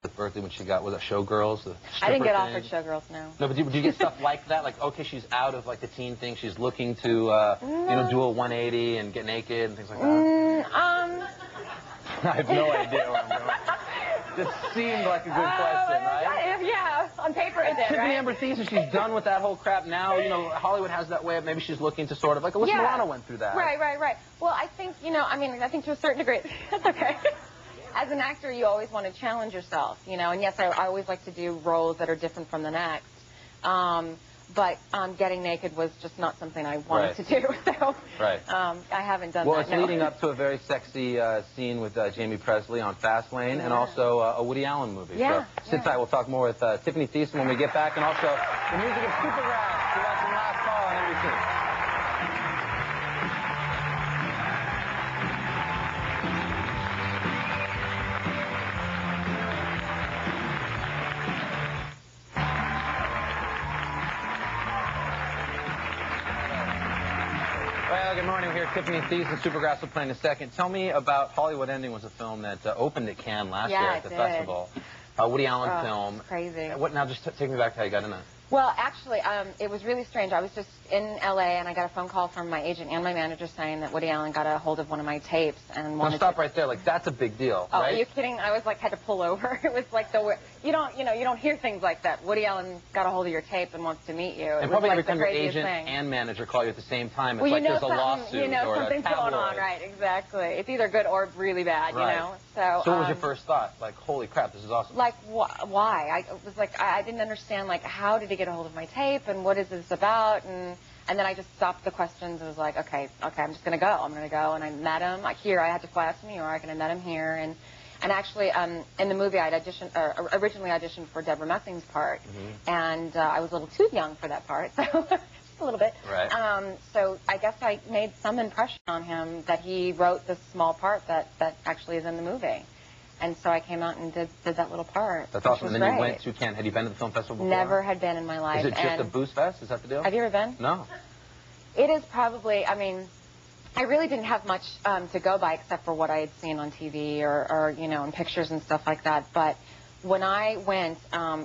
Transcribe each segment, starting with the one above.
birthday when she got, was it Showgirls? The I didn't get thing? offered Showgirls, no. No, but did you get stuff like that? Like, okay, she's out of like the teen thing. She's looking to, you know, do a 180 and get naked and things like that. I have no idea where I'm going. This seemed like a good question, right? Yeah, on paper it did, Tiffany right? Amber Thiessen, she's done with that whole crap now. You know, Hollywood has that way of maybe she's looking to sort of, like Alyssa Milano went through that. Right. Well, I think, you know, I think to a certain degree, that's okay. As an actor, you always want to challenge yourself, you know, and yes, I always like to do roles that are different from the next. But getting naked was just not something I wanted to do, so I haven't done that. Well, it's leading up to a very sexy scene with Jamie Presley on Fastlane, and also a Woody Allen movie. So sit tight, we'll talk more with Tiffany Thiessen when we get back, and also the music of Supergrass. You're watching Last Call on NBC. Well, good morning. We're here at Tiffany Thiessen. Supergrass will play in a second. Tell me about Hollywood Ending. Was a film that opened at Cannes last year at the festival. Woody Allen film. It's crazy. What now? Just take me back to how you got in it. Well, actually, it was really strange. I was just in L.A. and I got a phone call from my agent and my manager saying that Woody Allen got a hold of one of my tapes and wanted to... Stop right there. Like, that's a big deal, Oh, right? are you kidding? I was like, had to pull over. It was like you don't hear things like that. Woody Allen got a hold of your tape and wants to meet you. And probably every time your agent and manager call you at the same time, it's like there's a lawsuit you know, or something's a tabloid. going on, right? Exactly. It's either good or really bad, you know. So what was your first thought? Like, holy crap, this is awesome. Like, why? I was like, I didn't understand, like, how did he get a hold of my tape and what is this about? And then I just stopped the questions and was like, okay, I'm just going to go. I'm going to go. And I met him. Like, here, I had to fly out to New York, and I met him here. And actually, in the movie, I'd originally auditioned for Deborah Messing's part. And I was a little too young for that part, so just a little bit. Right. So I guess I made some impression on him that he wrote this small part that actually is in the movie. And so I came out and did that little part. That's awesome. And then you went to Cannes. Had you been to the film festival before? Never had been in my life. Is it just a booze fest? Is that the deal? Have you ever been? No. It is probably, I mean, I really didn't have much to go by except for what I had seen on TV or you know, in pictures and stuff like that. But when I went,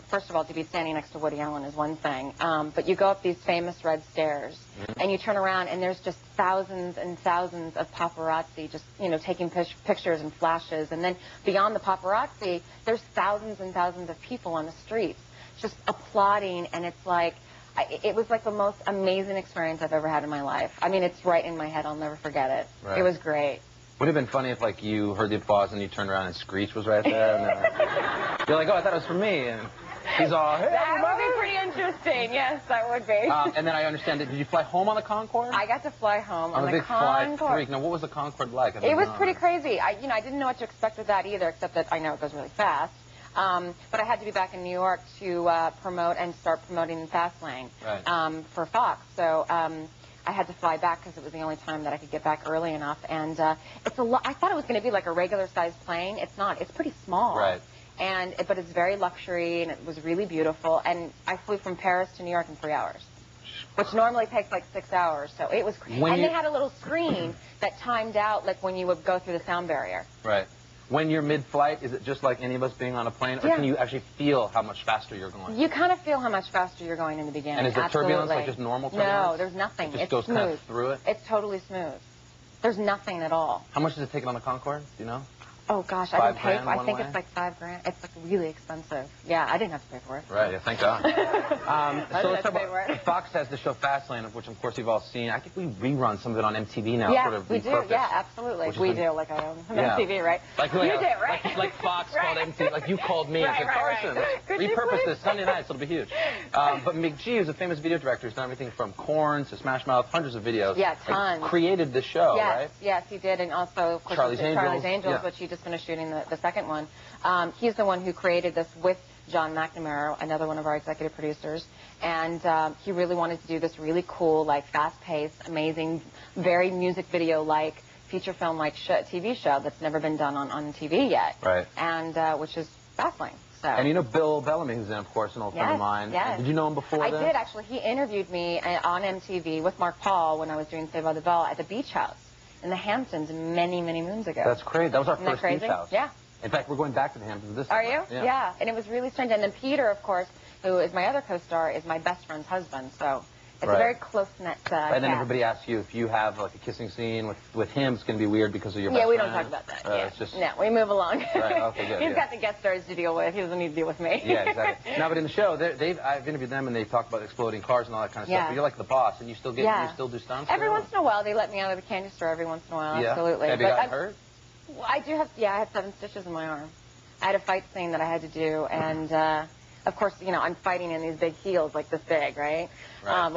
first of all, to be standing next to Woody Allen is one thing. But you go up these famous red stairs, and you turn around, and there's just thousands and thousands of paparazzi just, you know, taking pictures and flashes. And then beyond the paparazzi, there's thousands and thousands of people on the streets just applauding. And it's like, it was like the most amazing experience I've ever had in my life. I mean, it's right in my head. I'll never forget it. Right. It was great. Would it have been funny if, like, you heard the applause and you turned around and Screech was right there? And you're like, oh, I thought it was for me. And he's all, hey, that would be pretty interesting. Yes, that would be. And then I understand that. Did you fly home on the Concorde? I got to fly home on the big Concorde. Fly freak. Now, what was the Concorde like? It was pretty crazy. I didn't know what to expect with that either, except that I know it goes really fast. But I had to be back in New York to promote and start promoting Fastlane for Fox. So I had to fly back because it was the only time that I could get back early enough. And it's a lot. I thought it was going to be like a regular-sized plane. It's not. It's pretty small. Right. But it's very luxury, and it was really beautiful. And I flew from Paris to New York in 3 hours, which normally takes like 6 hours. So it was crazy. And they had a little screen that timed out, like when you would go through the sound barrier. Right. When you're mid-flight, is it just like any of us being on a plane, or can you actually feel how much faster you're going? You kind of feel how much faster you're going in the beginning. And is there turbulence, like just normal turbulence? No, there's nothing. It just goes smooth. kind of through it? It's totally smooth. There's nothing at all. How much does it take on the Concorde? Do you know? Oh, gosh, I didn't pay for it. I think it's like $5,000. It's like really expensive. Yeah, I didn't have to pay for it. Right, yeah, thank God. So let's talk about Fox has the show Fastlane, of which, of course, you've all seen. I think we rerun some of it on MTV now. Yeah, sort of we do. Yeah, absolutely. We do, like I own MTV, right? Like, you do, right? Like Fox called MTV. Like you called me and said, Carson, repurpose this Sunday nights. It'll be huge. But McGee is a famous video director. He's done everything from Korn to Smash Mouth, hundreds of videos. Yeah, tons. Created this show, right? Yes, he did. And also, of course, Charlie's Angels, which he just finished shooting the second one. He's the one who created this with John McNamara, another one of our executive producers, and he really wanted to do this really cool, like fast-paced, amazing, very music video-like, feature film-like TV show that's never been done on TV yet, right? And which is Fastlane. So. And you know Bill Bellamy, who's in, of course, an old friend of mine. Yes. Did you know him before? I did actually. He interviewed me on MTV with Mark Paul when I was doing Saved by the Bell at the Beach House in the Hamptons many, many moons ago. That's great. That was our first Beach House. Yeah. In fact, we're going back to the Hamptons this time. Are you? Yeah. And it was really strange. And then Peter, of course, who is my other co-star, is my best friend's husband. So it's a very close-knit And then cast. everybody asks you if you have like a kissing scene with him, it's going to be weird because of your best Yeah, we friend. don't talk about that. It's just... No, we move along. Right, okay, good. He's got the guest stars to deal with. He doesn't need to deal with me. Yeah, exactly. No, but in the show, I've interviewed them and they talk about exploding cars and all that kind of stuff. But you're like the boss, and you still you still do stunts. Every once in a while, they let me out of the candy store. Every once in a while, Yeah. absolutely. Have you gotten hurt? Well, I do have. Yeah, I had 7 stitches in my arm. I had a fight scene that I had to do, and of course, I'm fighting in these big heels, like this big, right? Right.